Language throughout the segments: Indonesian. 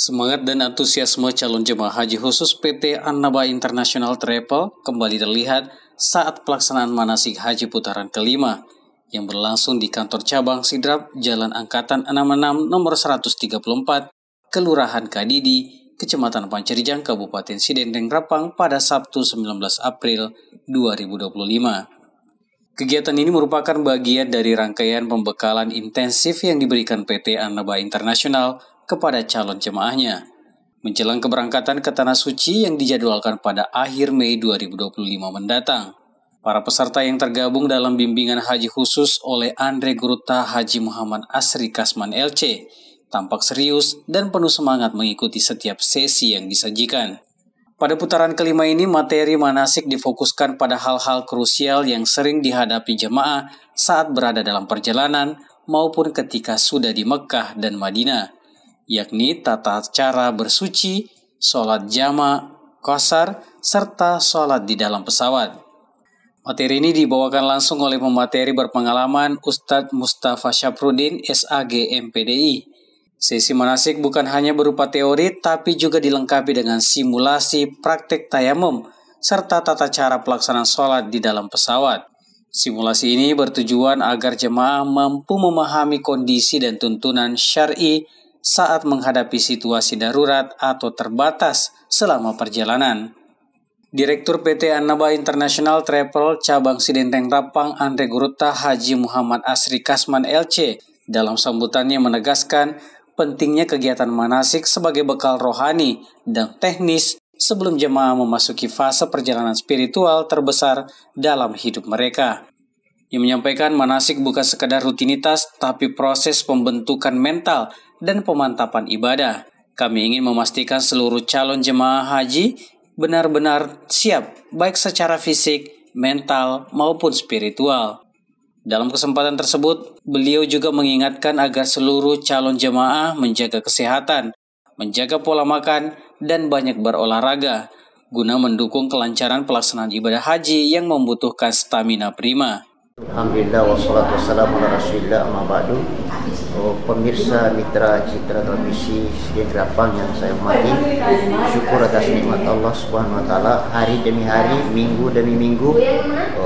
Semangat dan antusiasme calon jemaah haji khusus PT Annaba International Travel kembali terlihat saat pelaksanaan manasik haji putaran kelima yang berlangsung di kantor cabang Sidrap Jalan Angkatan 66 nomor 134, Kelurahan Kadidi, Kecamatan Pancerjang, Kabupaten Sidendeng Rapang pada Sabtu 19 April 2025. Kegiatan ini merupakan bagian dari rangkaian pembekalan intensif yang diberikan PT Annaba International kepada calon jemaahnya menjelang keberangkatan ke Tanah Suci yang dijadwalkan pada akhir Mei 2025 mendatang. Para peserta yang tergabung dalam bimbingan haji khusus oleh Andre Guruta Haji Muhammad Asri Kasman LC tampak serius dan penuh semangat mengikuti setiap sesi yang disajikan. Pada putaran kelima ini, materi manasik difokuskan pada hal-hal krusial yang sering dihadapi jemaah saat berada dalam perjalanan maupun ketika sudah di Mekkah dan Madinah, yakni tata cara bersuci, sholat jama', qasar, serta sholat di dalam pesawat. Materi ini dibawakan langsung oleh pemateri berpengalaman Ustadz Mustafa Syafruddin, SAG MPDI. Sesi manasik bukan hanya berupa teori, tapi juga dilengkapi dengan simulasi praktek tayamum, serta tata cara pelaksanaan sholat di dalam pesawat. Simulasi ini bertujuan agar jemaah mampu memahami kondisi dan tuntunan syar'i saat menghadapi situasi darurat atau terbatas selama perjalanan. Direktur PT Annaba International Travel Cabang Sidendeng Rapang Andre Guruta Haji Muhammad Asri Kasman LC dalam sambutannya menegaskan pentingnya kegiatan manasik sebagai bekal rohani dan teknis sebelum jemaah memasuki fase perjalanan spiritual terbesar dalam hidup mereka. Ia menyampaikan manasik bukan sekadar rutinitas, tapi proses pembentukan mental dan pemantapan ibadah. Kami ingin memastikan seluruh calon jemaah haji benar-benar siap, baik secara fisik, mental, maupun spiritual. Dalam kesempatan tersebut, beliau juga mengingatkan agar seluruh calon jemaah menjaga kesehatan, menjaga pola makan, dan banyak berolahraga, guna mendukung kelancaran pelaksanaan ibadah haji yang membutuhkan stamina prima. Alhamdulillah wassalatu wassalamu ala rasulillah amma ba'du. Pemirsa mitra Citra Televisi Sidendeng Rapang yang saya hormati, syukur atas nikmat Allah Subhanahu wa taala, hari demi hari, minggu demi minggu,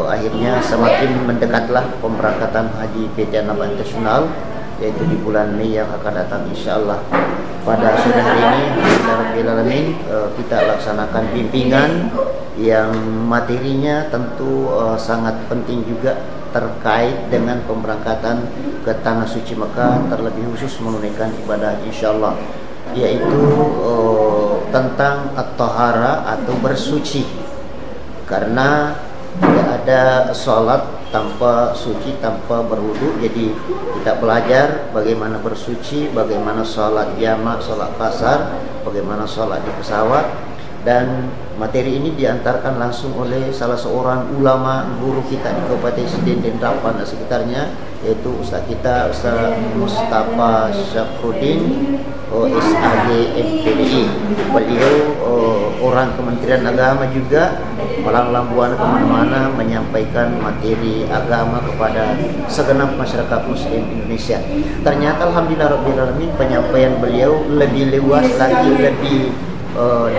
akhirnya semakin mendekatlah pemberangkatan haji PT Annaba International, yaitu di bulan Mei yang akan datang insyaallah. Pada sore hari ini alhamdulillah kita laksanakan bimbingan yang materinya tentu sangat penting juga terkait dengan pemberangkatan ke Tanah Suci Mekah, terlebih khusus menunaikan ibadah insyaallah, yaitu tentang at-tahara atau bersuci, karena tidak ada sholat tanpa suci, tanpa berwudu. Jadi kita belajar bagaimana bersuci, bagaimana sholat jamak, sholat qasar, bagaimana sholat di pesawat. Dan materi ini diantarkan langsung oleh salah seorang ulama guru kita di Kabupaten Sidendeng Rapang dan sekitarnya, yaitu Ustaz kita Ustaz Mustafa Syafruddin, SAG MPDI. Beliau orang Kementerian Agama juga, melanglang buana kemana-mana menyampaikan materi agama kepada segenap masyarakat Muslim Indonesia. Ternyata alhamdulillah rabbil alamin penyampaian beliau lebih luas lagi, lebih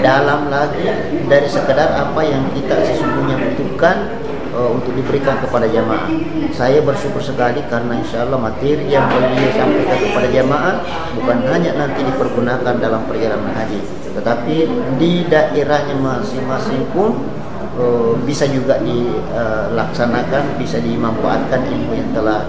dalam lagi dari sekedar apa yang kita sesungguhnya butuhkan untuk diberikan kepada jamaah. Saya bersyukur sekali karena insya Allah materi yang beliau sampaikan kepada jamaah bukan hanya nanti dipergunakan dalam perjalanan haji, tetapi di daerahnya masing-masing pun bisa juga dilaksanakan, bisa dimanfaatkan ilmu yang telah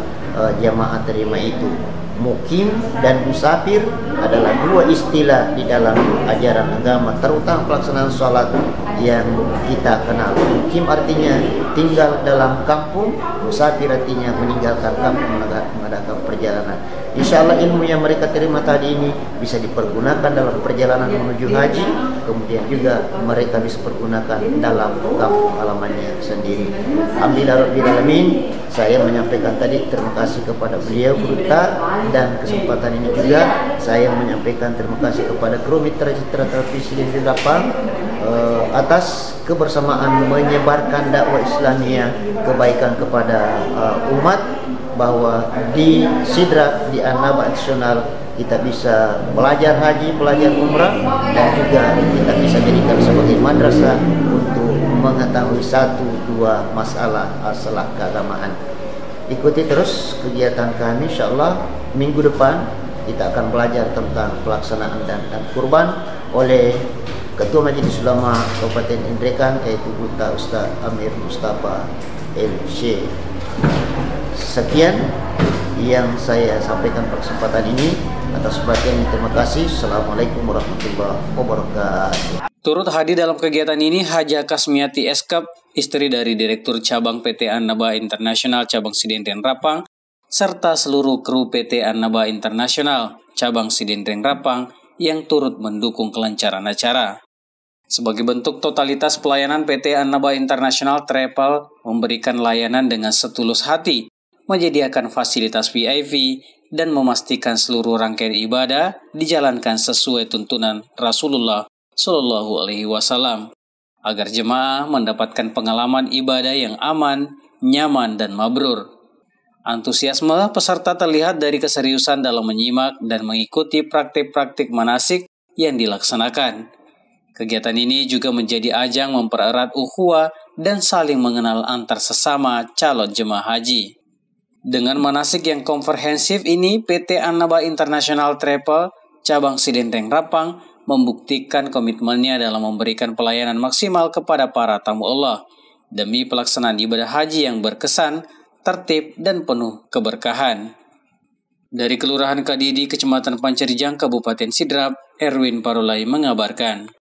jamaah terima itu. Mukim dan musafir adalah dua istilah di dalam ajaran agama, terutama pelaksanaan sholat yang kita kenal. Mukim artinya tinggal dalam kampung, musafir artinya meninggalkan kampung mengadakan perjalanan. Insya Allah ilmu yang mereka terima tadi ini bisa dipergunakan dalam perjalanan menuju haji, kemudian juga mereka bisa pergunakan dalam kampung halamannya sendiri. Alhamdulillah rabbil alamin. Saya menyampaikan tadi terima kasih kepada beliau Guruta, dan kesempatan ini juga saya menyampaikan terima kasih kepada kru mitra Citra Televisi Sidendeng Rapang atas kebersamaan menyebarkan dakwah Islamiyah kebaikan kepada umat, bahwa di Sidra di Annaba International kita bisa belajar haji, belajar umrah, dan juga kita bisa jadikan sebagai madrasah untuk mengetahui satu dua masalah keagamaan. Ikuti terus kegiatan kami, insyaallah minggu depan kita akan belajar tentang pelaksanaan dan kurban oleh Ketua Majelis Ulama Kabupaten Indrekan, yaitu Buta Ustaz Amir Mustafa LC. Sekian yang saya sampaikan pada kesempatan ini. Atas perhatian, terima kasih. Assalamualaikum warahmatullahi wabarakatuh. Turut hadir dalam kegiatan ini Haja Kasmiati Eskap, istri dari Direktur Cabang PT Annaba International Cabang Sidendeng Rapang, serta seluruh kru PT Annaba International Cabang Sidendeng Rapang yang turut mendukung kelancaran acara. Sebagai bentuk totalitas pelayanan, PT Annaba International Travel memberikan layanan dengan setulus hati, menyediakan fasilitas VIP, dan memastikan seluruh rangkaian ibadah dijalankan sesuai tuntunan Rasulullah Shallallahu Alaihi Wasallam, agar jemaah mendapatkan pengalaman ibadah yang aman, nyaman, dan mabrur. Antusiasme peserta terlihat dari keseriusan dalam menyimak dan mengikuti praktik-praktik manasik yang dilaksanakan. Kegiatan ini juga menjadi ajang mempererat ukhuwah dan saling mengenal antar sesama calon jemaah haji. Dengan manasik yang komprehensif ini, PT Annaba International Travel Cabang Sidendeng Rapang membuktikan komitmennya dalam memberikan pelayanan maksimal kepada para tamu Allah demi pelaksanaan ibadah haji yang berkesan, tertib, dan penuh keberkahan. Dari Kelurahan Kadidi, Kecamatan Pancerijang, Kabupaten Sidrap, Erwin Parulai mengabarkan.